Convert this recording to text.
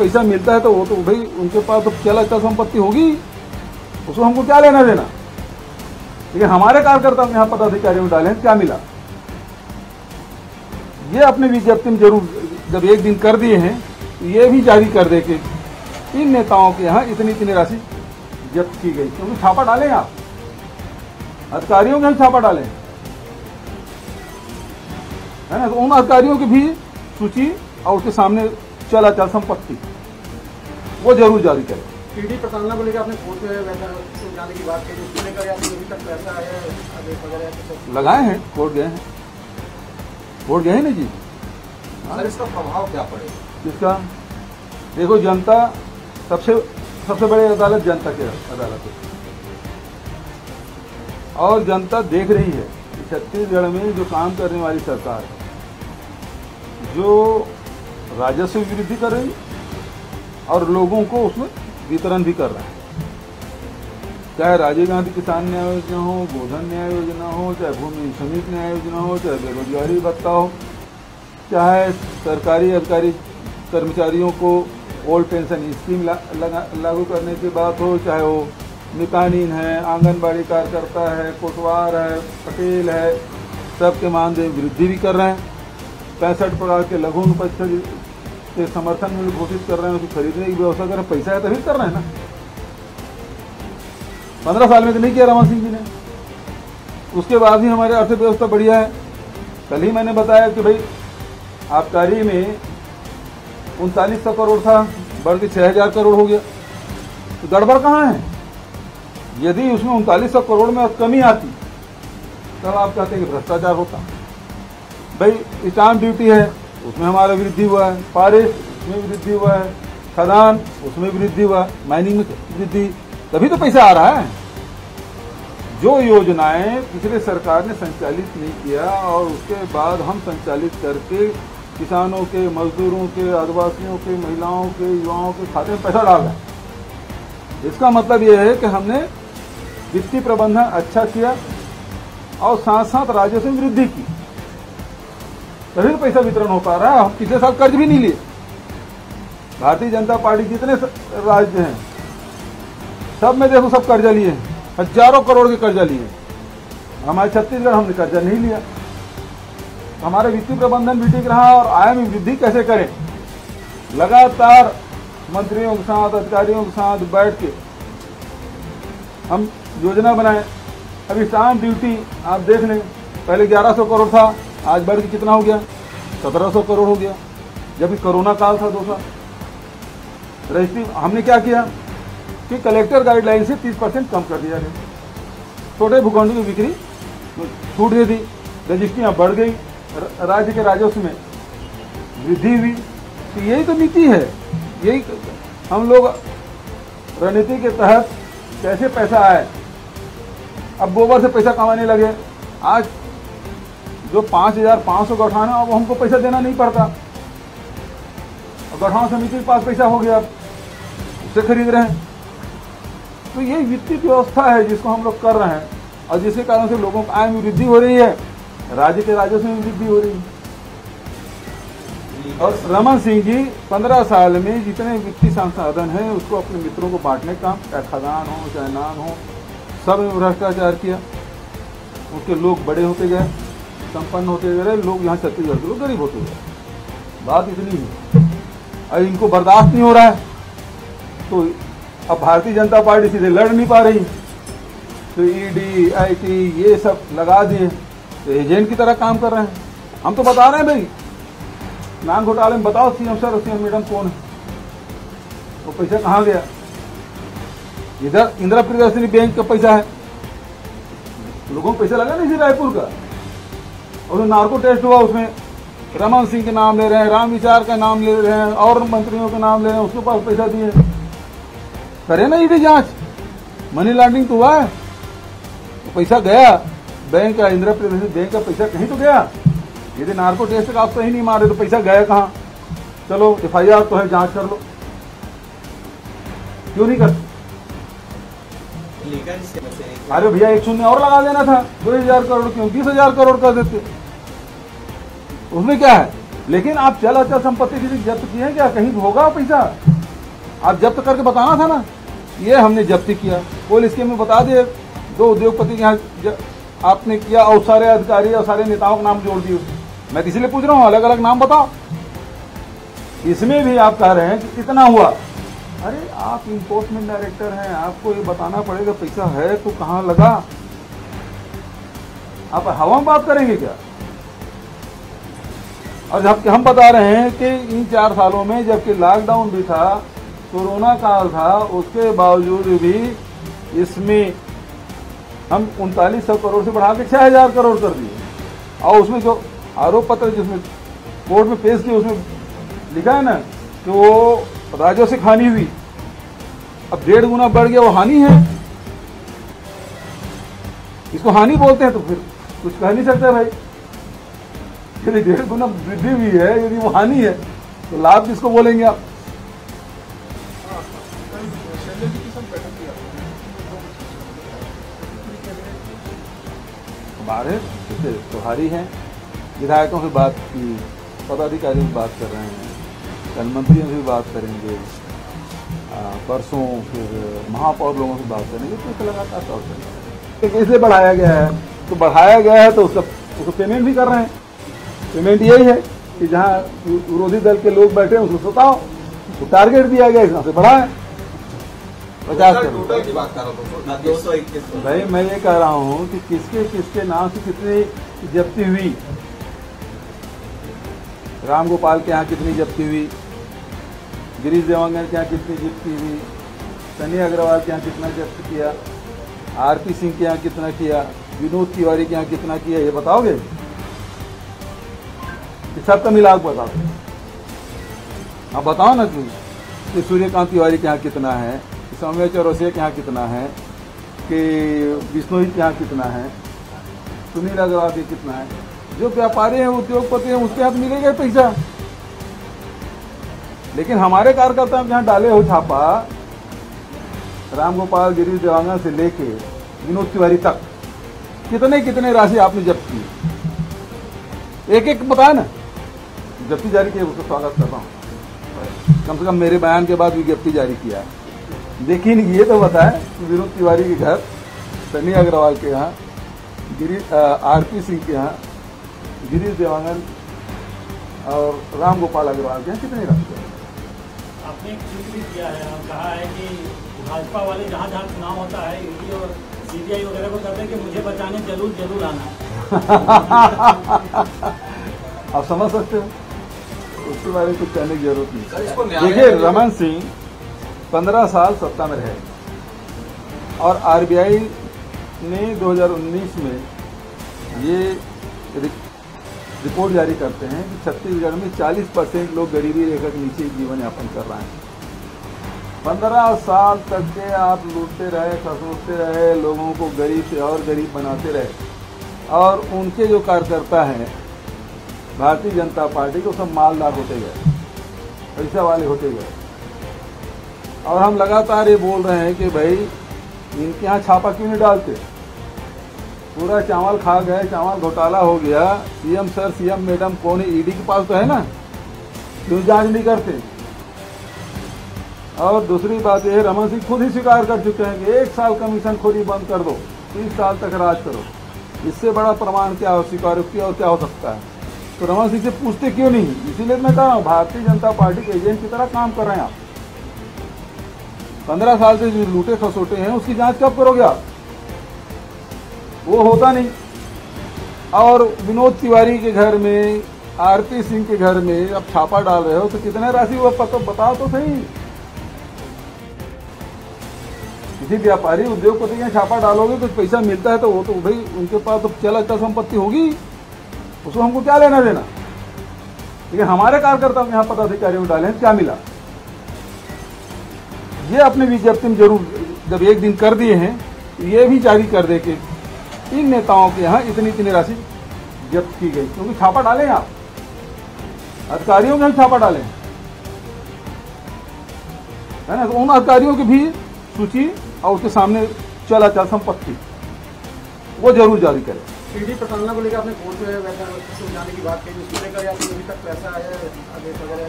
पैसा मिलता है तो वो तो भाई उनके पास तो चल अचल संपत्ति होगी, उसको हमको क्या लेना देना। लेकिन हमारे कार्यकर्ता यहाँ पदाधिकारियों में डाले क्या मिला, ये अपने विज्ञप्ति में जरूर जब एक दिन कर दिए हैं तो ये भी जारी कर दे कि इन नेताओं के यहाँ इतनी इतनी राशि जब्त की गई, क्योंकि छापा डालें आप, अधिकारियों के हम छापा डालें, है ना। तो उन अधिकारियों की भी सूची और उसके सामने चल अचल संपत्ति वो जरूर जारी करें। पीडी प्रताड़ना को लेकर आपने कोर्ट में जाने की बात कही, उसने कहा अभी तक पैसा आया वगैरह लगाए हैं, कोर्ट गए हैं, कोर्ट गए हैं ना जी। सर इसका प्रभाव क्या पड़ेगा? किसका? देखो जनता सबसे बड़ी अदालत जनता की अदालत है, और जनता देख रही है कि छत्तीसगढ़ में जो काम करने वाली सरकार है, जो राजस्व वृद्धि कर रही और लोगों को उसमें वितरण भी कर रहा है। चाहे राजीव गांधी किसान न्याय योजना हो, गोधन न्याय योजना हो, चाहे भूमि समिति न्याय योजना हो, चाहे बेरोजगारी भत्ता हो, चाहे सरकारी अधिकारी कर्मचारियों को ओल्ड पेंशन स्कीम लागू करने की बात हो, चाहे वो मितानिन है, आंगनबाड़ी कार्यकर्ता है, कोटवार है, पटेल है, सबके मानदेय वृद्धि भी कर रहे हैं। 65 प्रकार के लघु उपज के समर्थन में घोषित कर रहे हैं, उसकी खरीदने की व्यवस्था कर रहे हैं। पैसा है तभी कर रहे हैं ना। 15 साल में तो नहीं किया रमन सिंह जी ने। उसके बाद भी हमारी अर्थव्यवस्था बढ़िया है। कल ही मैंने बताया कि भाई आबकारी में 3900 करोड़ था, बढ़ के 6000 करोड़ हो गया। तो गड़बड़ कहाँ है? यदि उसमें 3900 करोड़ में कमी आती तब आप कहते हैं कि भ्रष्टाचार होता। भाई स्टाम्प ड्यूटी है, उसमें हमारा वृद्धि हुआ है, पारिश उसमें वृद्धि हुआ है, खदान उसमें वृद्धि हुआ, माइनिंग में वृद्धि, तभी तो पैसा आ रहा है। जो योजनाएं पिछले सरकार ने संचालित नहीं किया और उसके बाद हम संचालित करके किसानों के, मजदूरों के, आदिवासियों के, महिलाओं के, युवाओं के खाते में पैसा डाल रहे हैं। इसका मतलब यह है कि हमने वित्तीय प्रबंधन अच्छा किया और साथ साथ राजस्व में वृद्धि की, तभी तो पैसा वितरण हो पा रहा है। हम पिछले साल कर्ज भी नहीं लिए। भारतीय जनता पार्टी जितने राज्य हैं सब में देखो सब कर्जा लिए हैं, हजारों करोड़ के कर्जा लिए। हमारे छत्तीसगढ़ हमने कर्जा नहीं लिया। हमारा वित्तीय प्रबंधन भी ठीक रहा और आय में वृद्धि कैसे करें, लगातार मंत्रियों के साथ, अधिकारियों के साथ बैठ के हम योजना बनाए। अभी स्टाम्प ड्यूटी आप देख लें, पहले 1100 करोड़ था, आज बढ़ के कितना हो गया? 1700 करोड़ हो गया। जब कोरोना काल था 2 साल। रजिस्ट्री हमने क्या किया कि कलेक्टर गाइडलाइन से 30% कम कर दिया गया। छोटे भूखंडों की बिक्री छूट दे दी, रजिस्ट्रियाँ बढ़ गई, राज्य के राजस्व में वृद्धि हुई। तो यही तो नीति है, यही हम लोग रणनीति के तहत कैसे पैसा आए। अब गोबर से पैसा कमाने लगे। आज जो 5500 गौठान है अब हमको पैसा देना नहीं पड़ता, गौठान समिति के पास पैसा हो गया, उससे खरीद रहे हैं। तो ये वित्तीय व्यवस्था है जिसको हम लोग कर रहे हैं और जिसके कारण से लोगों की आय में वृद्धि हो रही है, राज्य के राजस्व में वृद्धि हो रही है। और रमन सिंह जी 15 साल में जितने वित्तीय संसाधन हैं उसको अपने मित्रों को बांटने का, चाहे खदान हो चाहे नान हो, सब में भ्रष्टाचार किया। उसके लोग बड़े होते गए, संपन्न होते गए, लोग यहाँ छत्तीसगढ़ के लोग गरीब होते गए। बात इतनी है। और इनको बर्दाश्त नहीं हो रहा है तो अब भारतीय जनता पार्टी सीधे लड़ नहीं पा रही, तो ईडी, आईटी ये सब लगा दिए, तो एजेंट की तरह काम कर रहे हैं। हम तो बता रहे हैं भाई, नान घोटाले में बताओ सीएम सर और सीएम मैडम कौन है, वो पैसा कहाँ गया। इधर इंदिरा प्रियदर्शनी बैंक का पैसा है, लोगों को पैसा लगा नहीं रायपुर का, और नार्को टेस्ट हुआ उसमें रमन सिंह के नाम ले रहे हैं, राम विचार का नाम ले रहे हैं और मंत्रियों के नाम ले रहे हैं, उसके पास पैसा दिए। करे ना ईडी जांच, मनी लॉन्ड्रिंग तो हुआ है, तो पैसा गया बैंक का, इंदिरा प्रियदर्शनी बैंक का पैसा कहीं तो गया। यदि नार्को टेस्ट का आप सही नहीं मारे तो पैसा गया कहाँ? चलो एफआईआर तो है, जांच कर लो, क्यों नहीं करते? अरे भैया 1 शून्य और लगा देना था, 2000 करोड़ क्यों 20,000 करोड़ कर देते, उसमें क्या है। लेकिन आप चल अचल संपत्ति किसी जब्त की है क्या? कहीं होगा पैसा? आप जब्त करके बताना था ना, ये हमने जब्ती किया। कोई स्कीम में बता दिए 2 उद्योगपति के यहाँ आपने किया और सारे अधिकारी और सारे नेताओं का नाम जोड़ दिए। मैं इसलिए पूछ रहा हूँ अलग अलग नाम बताओ। इसमें भी आप कह रहे हैं कि कितना हुआ। अरे आप इन्फोर्समेंट डायरेक्टर हैं, आपको ये बताना पड़ेगा पैसा है तो कहाँ लगा। आप हवा में बात करेंगे क्या? और जबकि हम बता रहे हैं कि इन 4 सालों में जबकि लॉकडाउन भी था, कोरोना काल था, उसके बावजूद भी इसमें हम 3900 करोड़ से बढ़ा के 6000 करोड़ कर दिए। और उसमें जो आरोप पत्र जिसमें कोर्ट में पेश किया उसमें लिखा है ना कि वो राजस्व से हानि हुई। अब 1.5 गुना बढ़ गया, वो हानि है। इसको हानि बोलते हैं तो फिर कुछ कह नहीं सकते भाई। यदि 1.5 गुना वृद्धि हुई है, यदि वो हानि है तो लाभ किसको बोलेंगे आप? हमारे जैसे त्योहारी हैं, विधायकों से बात की, पदाधिकारियों से बात कर रहे हैं, कल मंत्रियों से बात करेंगे, परसों फिर महापौर लोगों से बात करेंगे। तो लगातार तौर पर कैसे बढ़ाया गया है, तो बढ़ाया गया है तो उसको पेमेंट भी कर रहे हैं। पेमेंट यही है कि जहाँ विरोधी दल के लोग बैठे हैं उसको सताओ, तो टारगेट दिया गया यहाँ से बढ़ाए 50 करोड़ की बात कर रहा हूँ। 221 भाई मैं ये कह रहा हूँ कि किसके किसके नाम से कितनी जब्ती हुई। राम गोपाल के यहाँ कितनी जब्ती हुई, गिरीश देवांगन के यहाँ कितनी जब्ती हुई, सनी अग्रवाल के यहाँ कितना जब्त किया, आरपी सिंह के यहाँ कितना किया, विनोद तिवारी के यहाँ कितना किया, ये बताओगे? सबका मिला के बताओ। आप बताओ ना कि सूर्यकांत तिवारी के यहाँ कितना है, सौम्या चौरसिया के यहाँ कितना है, कि विष्णु के यहाँ कितना है, सुनील अग्रवाल के कितना है। जो व्यापारी हैं, उद्योगपति हैं, उसके हाथ मिलेगा पैसा। लेकिन हमारे कार्यकर्ता यहाँ डाले हो छापा, राम गोपाल गिरीश देवांगन से लेके विनोद तिवारी तक कितने कितने राशि आपने जब्त की, एक एक बताया ना। जब्ती जारी किया, उसका स्वागत करता हूँ। कम से कम मेरे बयान के बाद विज्ञप्ति जारी किया है। लेकिन ये तो बताएं कि विनोद तिवारी के घर, सनी अग्रवाल के यहाँ, आरपी सिंह के यहाँ, गिरीश देवांगन और राम गोपाल अग्रवाल के यहाँ कितने राशि? आपने एक ट्वीट भी किया है और कहा है कि भाजपा वाले जहाँ जहाँ चुनाव होता है ईडी और सीबीआई वगैरह को कहते हैं कि मुझे बचाने जरूर जरूर आना है। आप समझ सकते हो, उसके बारे में कुछ कहने की जरूरत नहीं। देखिए, रमन सिंह 15 साल सत्ता में रहे और आरबीआई ने 2019 में ये रिपोर्ट जारी करते हैं कि छत्तीसगढ़ में 40% लोग गरीबी रेखा के नीचे जीवन यापन कर रहे हैं। 15 साल तक के आप लूटते रहे, खसूटते रहे, लोगों को गरीब से और गरीब बनाते रहे और उनके जो कार्यकर्ता हैं भारतीय जनता पार्टी को सब मालदार होते गए, पैसा वाले होते गए। और हम लगातार ये बोल रहे हैं कि भाई इनके यहाँ छापा क्यों नहीं डालते? पूरा चावल खा गए, चावल घोटाला हो गया। सीएम सर, सीएम मैडम कौन है? ईडी के पास तो है ना, क्यों जांच नहीं करते? और दूसरी बात यह है, रमन सिंह खुद ही स्वीकार कर चुके हैं कि 1 साल कमीशन खोरी बंद कर दो, 30 साल तक राज करो। इससे बड़ा प्रमाण क्या हो, स्वीकारोक्ति और क्या हो सकता है? तो रमन सिंह से पूछते क्यों नहीं? इसीलिए मैं कह रहा हूँ भारतीय जनता पार्टी के एजेंट की तरह काम कर रहे हैं आप। 15 साल से जो लूटे खसोटे हैं उसकी जांच कब करोगे आप? वो होता नहीं। और विनोद तिवारी के घर में, आरपी सिंह के घर में अब छापा डाल रहे हो तो कितने राशि वो बताओ तो सही। किसी व्यापारी उद्योगपति के छापा डालोगे तो पैसा मिलता है तो वो तो भाई उनके पास तो चल अचल संपत्ति होगी, उसको हमको क्या लेना देना। लेकिन हमारे कार्यकर्ता यहाँ पदाधिकारियों डाले हैं, क्या मिला? ये अपने विज्ञप्ति में जरूर जब एक दिन कर दिए हैं तो ये भी जारी कर दे कि इन नेताओं के यहाँ इतनी इतनी राशि जब्त की गई, क्योंकि छापा डालें आप, अधिकारियों में छापा डालें, है ना? तो उन अधिकारियों की भी सूची और उसके सामने चल अचल संपत्ति वो जरूर जारी करें। ईडी प्रताड़ना को लेकर आपने कोर्ट में जाने की बात कही, उसको लेकर अभी तक पैसा आया आदेश वगैरह?